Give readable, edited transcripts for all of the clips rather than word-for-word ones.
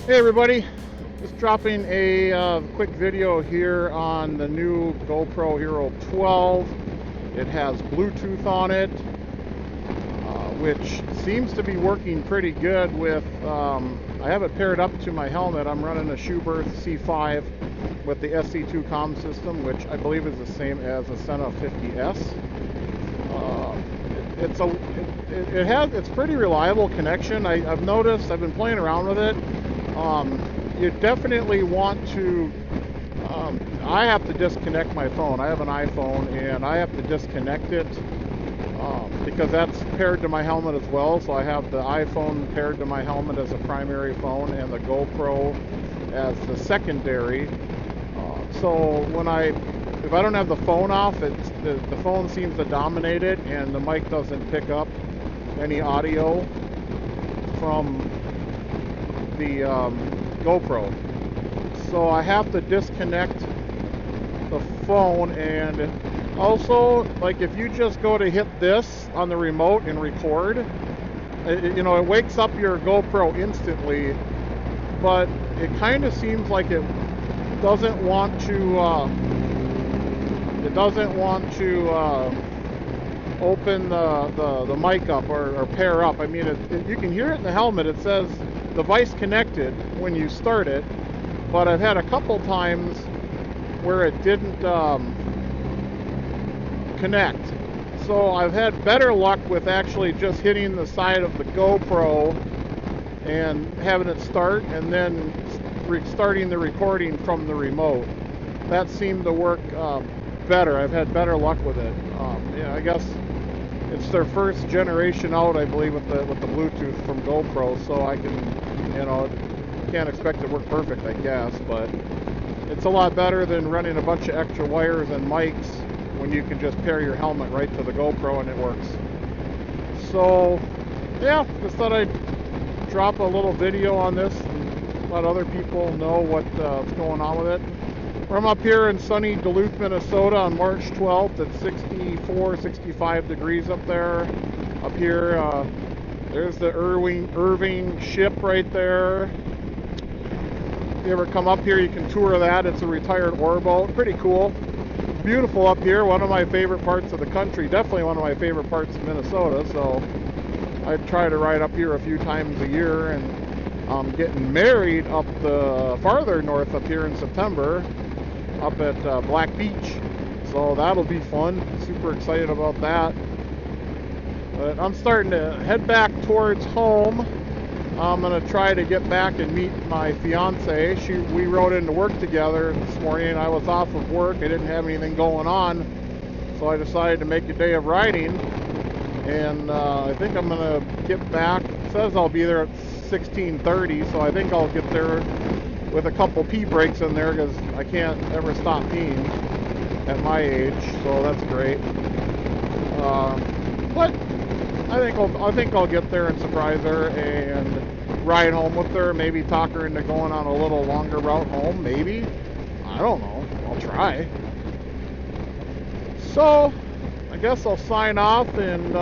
Hey everybody, just dropping a quick video here on the new GoPro Hero 12. It has Bluetooth on it, which seems to be working pretty good with, I have it paired up to my helmet. I'm running a Schuberth C5 with the SC2 Comm system, which I believe is the same as a Sena 50S. It's pretty reliable connection. I've noticed, I've been playing around with it. You definitely want to, I have to disconnect my phone. I have an iPhone and I have to disconnect it because that's paired to my helmet as well. So I have the iPhone paired to my helmet as a primary phone and the GoPro as the secondary. So if I don't have the phone off, the phone seems to dominate it and the mic doesn't pick up any audio from the GoPro. So I have to disconnect the phone, and also, like, if you just go to hit this on the remote and record, it wakes up your GoPro instantly, but it kind of seems like it doesn't want to open the mic up or pair up. I mean, you can hear it in the helmet. It says device connected when you start it, but I've had a couple times where it didn't connect. So I've had better luck with actually just hitting the side of the GoPro and having it start and then restarting the recording from the remote. That seemed to work better. I've had better luck with it. I guess it's their first generation out, I believe, with the Bluetooth from GoPro, so I can't expect it to work perfect, I guess, but it's a lot better than running a bunch of extra wires and mics when you can just pair your helmet right to the GoPro and it works. So, yeah, just thought I'd drop a little video on this and let other people know what's going on with it. I'm up here in sunny Duluth, Minnesota on March 12th. It's 64, 65 degrees up there. Up here, there's the Irving ship right there. If you ever come up here, you can tour that. It's a retired ore boat. Pretty cool. Beautiful up here. One of my favorite parts of the country. Definitely one of my favorite parts of Minnesota. So I try to ride up here a few times a year. And I'm getting married up the farther north up here in September, up at Black Beach. So that'll be fun. Super excited about that. But I'm starting to head back towards home. I'm going to try to get back and meet my fiance. We rode into work together this morning. I was off of work. I didn't have anything going on. So I decided to make a day of riding. And I think I'm going to get back. It says I'll be there at 16:30. So I think I'll get there with a couple pee breaks in there because I can't ever stop peeing at my age. So that's great. But I think I'll get there and surprise her and ride home with her. Maybe talk her into going on a little longer route home. Maybe. I don't know. I'll try. So I guess I'll sign off and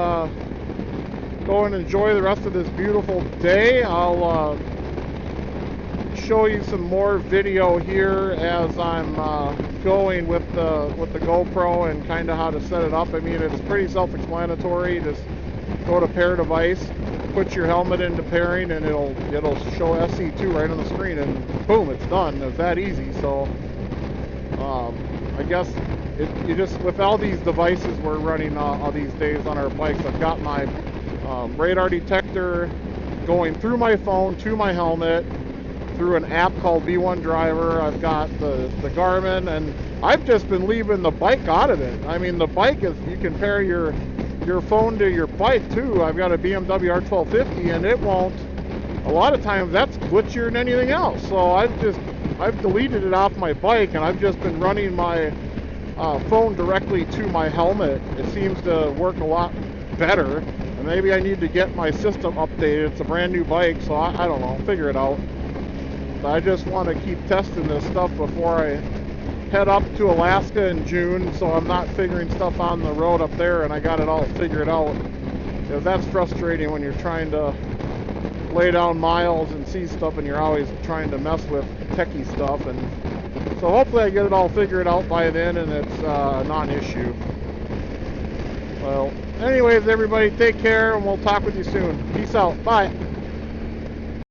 go and enjoy the rest of this beautiful day. I'll show you some more video here as I'm going with the GoPro and kind of how to set it up. I mean, it's pretty self-explanatory. Just go to pair device, put your helmet into pairing, and it'll show SC2 right on the screen, and boom, it's done. It's that easy. So I guess you just, with all these devices we're running all these days on our bikes, I've got my radar detector going through my phone to my helmet through an app called V1 Driver. I've got the Garmin, and I've just been leaving the bike out of it. I mean, the bike is, you can pair your phone to your bike too. I've got a BMW R1250 and it won't. A lot of times that's glitchier than anything else. So I've deleted it off my bike and I've just been running my phone directly to my helmet. It seems to work a lot better. And maybe I need to get my system updated. It's a brand new bike, so I don't know, figure it out. But I just want to keep testing this stuff before I head up to Alaska in June, so I'm not figuring stuff on the road up there and I got it all figured out. Because that's frustrating when you're trying to lay down miles and see stuff, and you're always trying to mess with techie stuff. And so hopefully I get it all figured out by then, and it's not an issue. Well, anyways, everybody, take care, and we'll talk with you soon. Peace out. Bye.